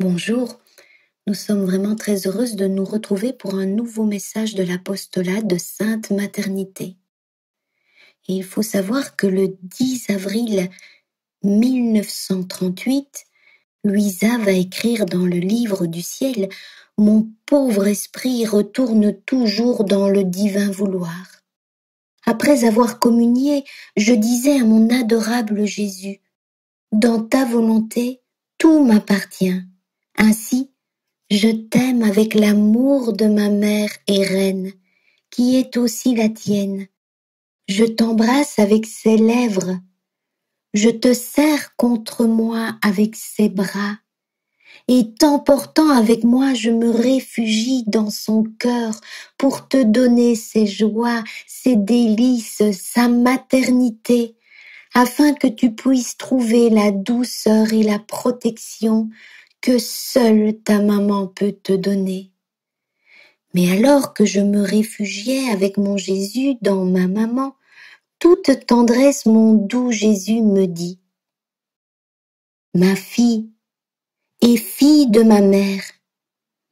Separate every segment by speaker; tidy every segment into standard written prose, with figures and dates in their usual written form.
Speaker 1: Bonjour, nous sommes vraiment très heureuses de nous retrouver pour un nouveau message de l'apostolat de Sainte Maternité. Et il faut savoir que le 10 avril 1938, Louisa va écrire dans le livre du ciel « Mon pauvre esprit retourne toujours dans le divin vouloir. Après avoir communié, je disais à mon adorable Jésus, « Dans ta volonté, tout m'appartient. Ainsi, je t'aime avec l'amour de ma mère et reine, qui est aussi la tienne. Je t'embrasse avec ses lèvres. Je te serre contre moi avec ses bras. Et t'emportant avec moi, je me réfugie dans son cœur pour te donner ses joies, ses délices, sa maternité, afin que tu puisses trouver la douceur et la protection que seule ta maman peut te donner. Mais alors que je me réfugiais avec mon Jésus dans ma maman, toute tendresse mon doux Jésus me dit, « Ma fille et fille de ma mère,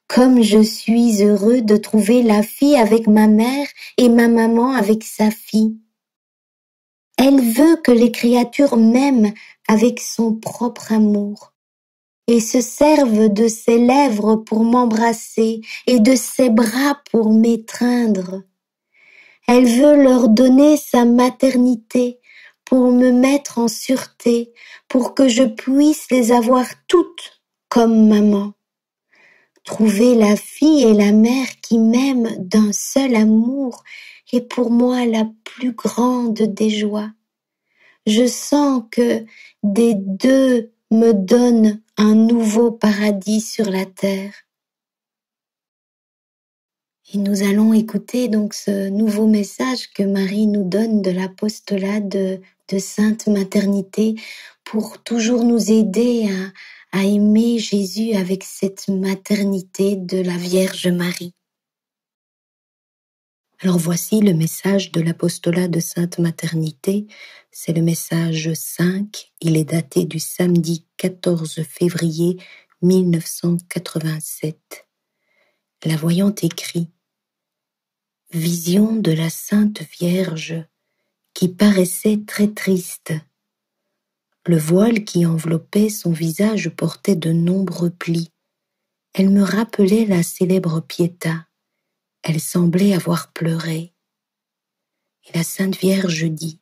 Speaker 1: comme je suis heureux de trouver la fille avec ma mère et ma maman avec sa fille. Elle veut que les créatures m'aiment avec son propre amour et se servent de ses lèvres pour m'embrasser et de ses bras pour m'étreindre. Elle veut leur donner sa maternité pour me mettre en sûreté, pour que je puisse les avoir toutes comme maman. Trouver la fille et la mère qui m'aiment d'un seul amour est pour moi la plus grande des joies. Je sens que des deux me donnent un nouveau paradis sur la terre. » Et nous allons écouter donc ce nouveau message que Marie nous donne de l'apostolat de Sainte Maternité pour toujours nous aider à aimer Jésus avec cette maternité de la Vierge Marie. Alors voici le message de l'apostolat de Sainte Maternité, c'est le message 5, il est daté du samedi 14 février 1987. La voyante écrit « Vision de la Sainte Vierge qui paraissait très triste. Le voile qui enveloppait son visage portait de nombreux plis. Elle me rappelait la célèbre Pietà. Elle semblait avoir pleuré. Et la Sainte Vierge dit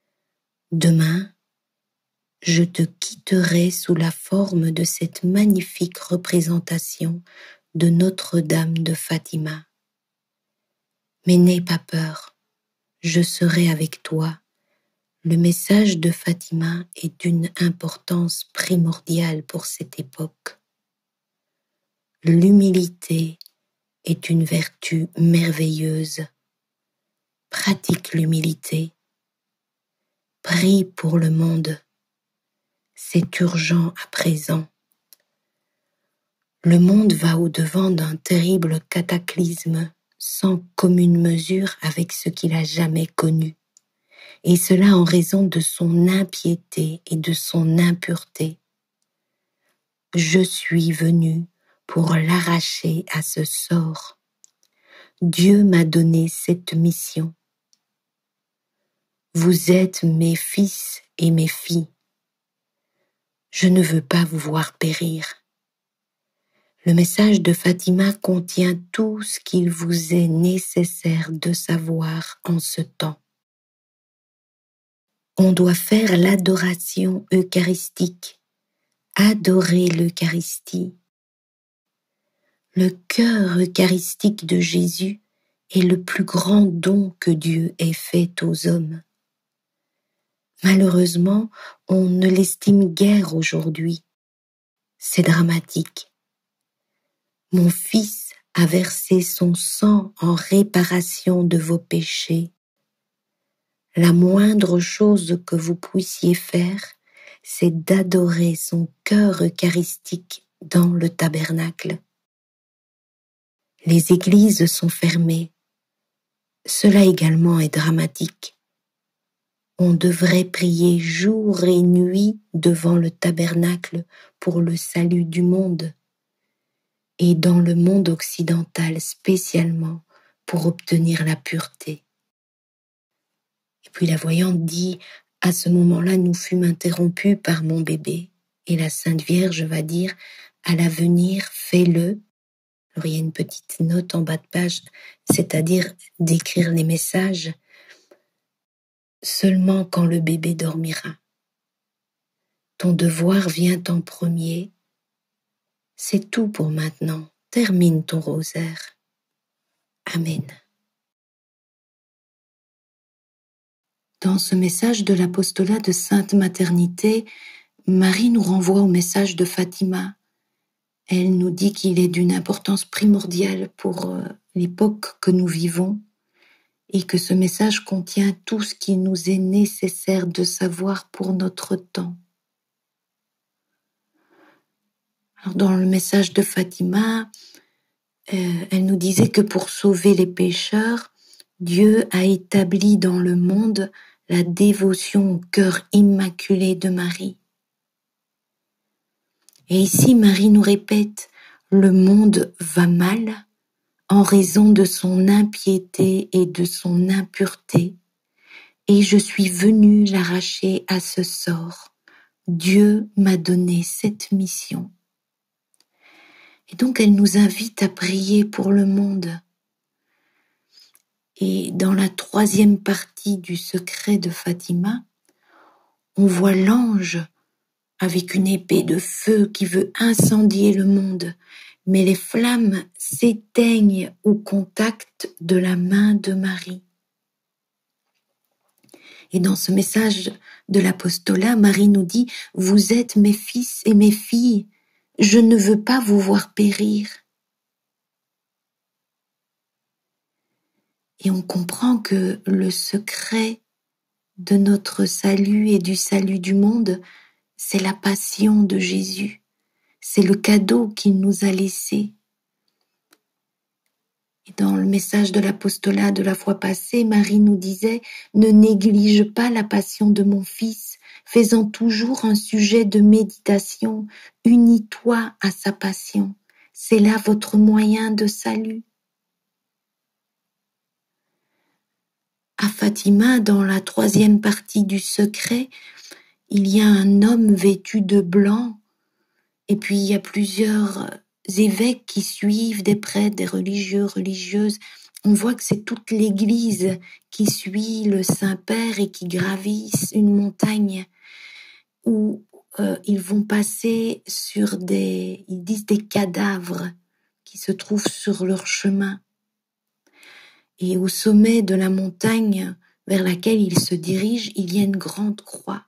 Speaker 1: « Demain, je te quitterai sous la forme de cette magnifique représentation de Notre-Dame de Fatima. Mais n'aie pas peur, je serai avec toi. Le message de Fatima est d'une importance primordiale pour cette époque. L'humilité est une vertu merveilleuse. Pratique l'humilité. Prie pour le monde. C'est urgent à présent. Le monde va au-devant d'un terrible cataclysme sans commune mesure avec ce qu'il a jamais connu, et cela en raison de son impiété et de son impureté. Je suis venu pour l'arracher à ce sort. Dieu m'a donné cette mission. Vous êtes mes fils et mes filles. Je ne veux pas vous voir périr. Le message de Fatima contient tout ce qu'il vous est nécessaire de savoir en ce temps. On doit faire l'adoration eucharistique, adorer l'Eucharistie. Le cœur eucharistique de Jésus est le plus grand don que Dieu ait fait aux hommes. Malheureusement, on ne l'estime guère aujourd'hui. C'est dramatique. Mon fils a versé son sang en réparation de vos péchés. La moindre chose que vous puissiez faire, c'est d'adorer son cœur eucharistique dans le tabernacle. Les églises sont fermées. Cela également est dramatique. On devrait prier jour et nuit devant le tabernacle pour le salut du monde, et dans le monde occidental spécialement pour obtenir la pureté. Et puis la voyante dit, à ce moment-là, nous fûmes interrompus par mon bébé. Et la Sainte Vierge va dire, à l'avenir, fais-le. Alors il y a une petite note en bas de page, c'est-à-dire d'écrire les messages seulement quand le bébé dormira. Ton devoir vient en premier. C'est tout pour maintenant. Termine ton rosaire. Amen. Dans ce message de l'apostolat de Sainte Maternité, Marie nous renvoie au message de Fatima. Elle nous dit qu'il est d'une importance primordiale pour l'époque que nous vivons et que ce message contient tout ce qui nous est nécessaire de savoir pour notre temps. Alors dans le message de Fatima, elle nous disait que pour sauver les pécheurs, Dieu a établi dans le monde la dévotion au cœur immaculé de Marie. Et ici, Marie nous répète, le monde va mal en raison de son impiété et de son impureté, et je suis venue l'arracher à ce sort. Dieu m'a donné cette mission. Et donc, elle nous invite à prier pour le monde. Et dans la 3e partie du secret de Fatima, on voit l'ange avec une épée de feu qui veut incendier le monde, mais les flammes s'éteignent au contact de la main de Marie. Et dans ce message de l'apostolat, Marie nous dit « Vous êtes mes fils et mes filles, je ne veux pas vous voir périr. » Et on comprend que le secret de notre salut et du salut du monde, c'est la passion de Jésus. C'est le cadeau qu'il nous a laissé. Et dans le message de l'apostolat de la fois passée, Marie nous disait « Ne néglige pas la passion de mon Fils, fais-en toujours un sujet de méditation, unis-toi à sa passion. C'est là votre moyen de salut. » À Fatima, dans la 3e partie du secret, il y a un homme vêtu de blanc, et puis il y a plusieurs évêques qui suivent, des prêtres, des religieux, religieuses. On voit que c'est toute l'Église qui suit le Saint-Père et qui gravissent une montagne où ils vont passer sur ils disent des cadavres qui se trouvent sur leur chemin. Et au sommet de la montagne vers laquelle ils se dirigent, il y a une grande croix.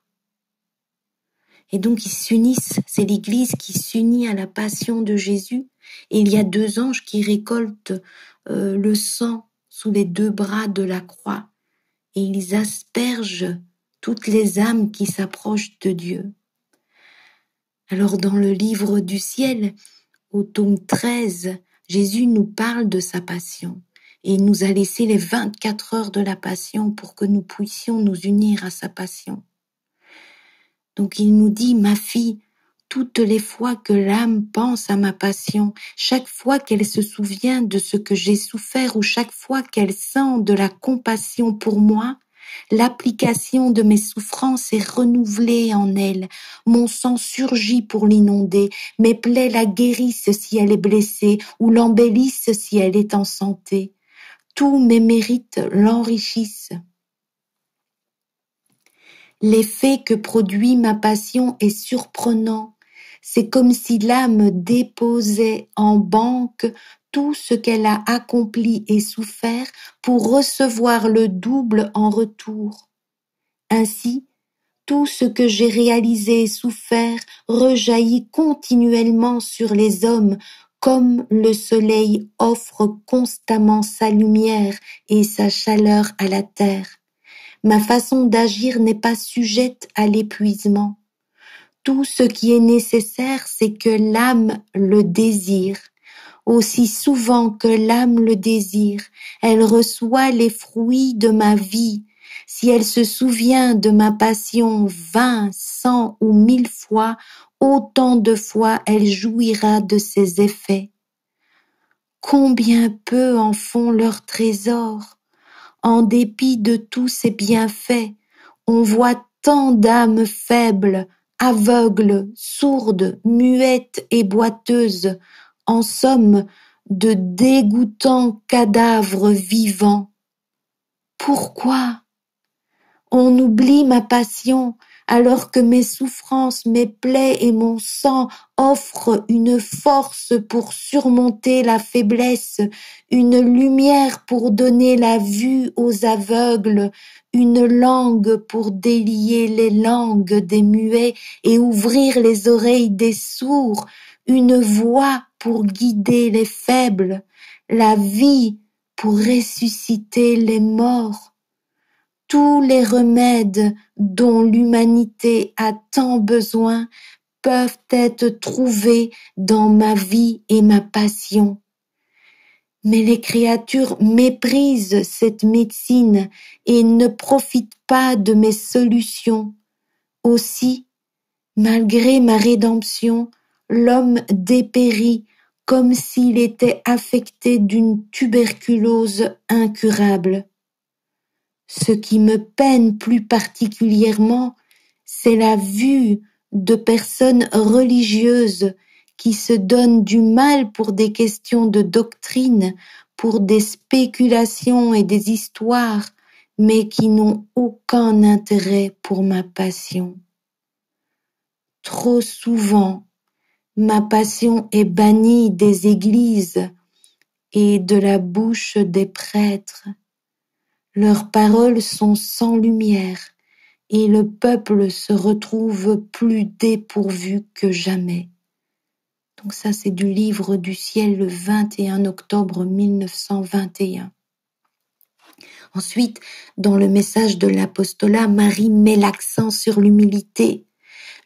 Speaker 1: Et donc ils s'unissent, c'est l'Église qui s'unit à la passion de Jésus. Et il y a 2 anges qui récoltent le sang sous les 2 bras de la croix. Et ils aspergent toutes les âmes qui s'approchent de Dieu. Alors dans le livre du ciel, au tome 13, Jésus nous parle de sa passion. Et il nous a laissé les 24 heures de la passion pour que nous puissions nous unir à sa passion. Donc il nous dit, ma fille, toutes les fois que l'âme pense à ma passion, chaque fois qu'elle se souvient de ce que j'ai souffert ou chaque fois qu'elle sent de la compassion pour moi, l'application de mes souffrances est renouvelée en elle. Mon sang surgit pour l'inonder, mes plaies la guérissent si elle est blessée ou l'embellissent si elle est en santé. Tous mes mérites l'enrichissent. L'effet que produit ma passion est surprenant. C'est comme si l'âme déposait en banque tout ce qu'elle a accompli et souffert pour recevoir le double en retour. Ainsi, tout ce que j'ai réalisé et souffert rejaillit continuellement sur les hommes comme le soleil offre constamment sa lumière et sa chaleur à la terre. Ma façon d'agir n'est pas sujette à l'épuisement. Tout ce qui est nécessaire, c'est que l'âme le désire. Aussi souvent que l'âme le désire, elle reçoit les fruits de ma vie. Si elle se souvient de ma passion 20, 100 ou 1000 fois, autant de fois elle jouira de ses effets. Combien peu en font leurs trésors, en dépit de tous ses bienfaits, on voit tant d'âmes faibles, aveugles, sourdes, muettes et boiteuses, en somme, de dégoûtants cadavres vivants. Pourquoi? On oublie ma passion, alors que mes souffrances, mes plaies et mon sang offrent une force pour surmonter la faiblesse, une lumière pour donner la vue aux aveugles, une langue pour délier les langues des muets et ouvrir les oreilles des sourds, une voix pour guider les faibles, la vie pour ressusciter les morts. Tous les remèdes dont l'humanité a tant besoin peuvent être trouvés dans ma vie et ma passion. Mais les créatures méprisent cette médecine et ne profitent pas de mes solutions. Aussi, malgré ma rédemption, l'homme dépérit comme s'il était affecté d'une tuberculose incurable. Ce qui me peine plus particulièrement, c'est la vue de personnes religieuses qui se donnent du mal pour des questions de doctrine, pour des spéculations et des histoires, mais qui n'ont aucun intérêt pour ma passion. Trop souvent, ma passion est bannie des églises et de la bouche des prêtres. Leurs paroles sont sans lumière et le peuple se retrouve plus dépourvu que jamais. Donc ça, c'est du livre du ciel le 21 octobre 1921. Ensuite, dans le message de l'apostolat, Marie met l'accent sur l'humilité.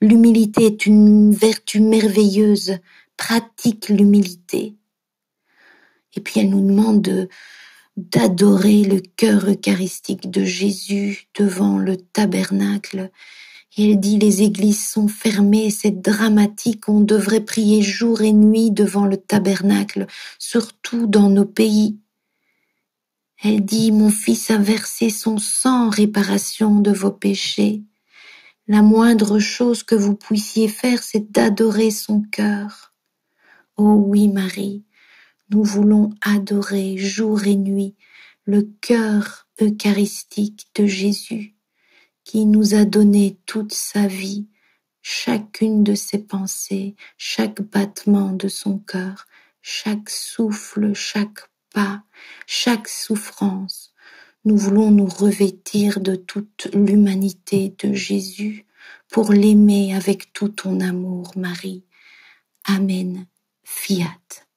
Speaker 1: L'humilité est une vertu merveilleuse, pratique l'humilité. Et puis elle nous demande d'adorer le cœur eucharistique de Jésus devant le tabernacle. Et elle dit les églises sont fermées, c'est dramatique, on devrait prier jour et nuit devant le tabernacle, surtout dans nos pays. Elle dit mon fils a versé son sang en réparation de vos péchés. La moindre chose que vous puissiez faire, c'est d'adorer son cœur. Oh oui, Marie, nous voulons adorer jour et nuit le cœur eucharistique de Jésus qui nous a donné toute sa vie, chacune de ses pensées, chaque battement de son cœur, chaque souffle, chaque pas, chaque souffrance. Nous voulons nous revêtir de toute l'humanité de Jésus pour l'aimer avec tout ton amour, Marie. Amen. Fiat.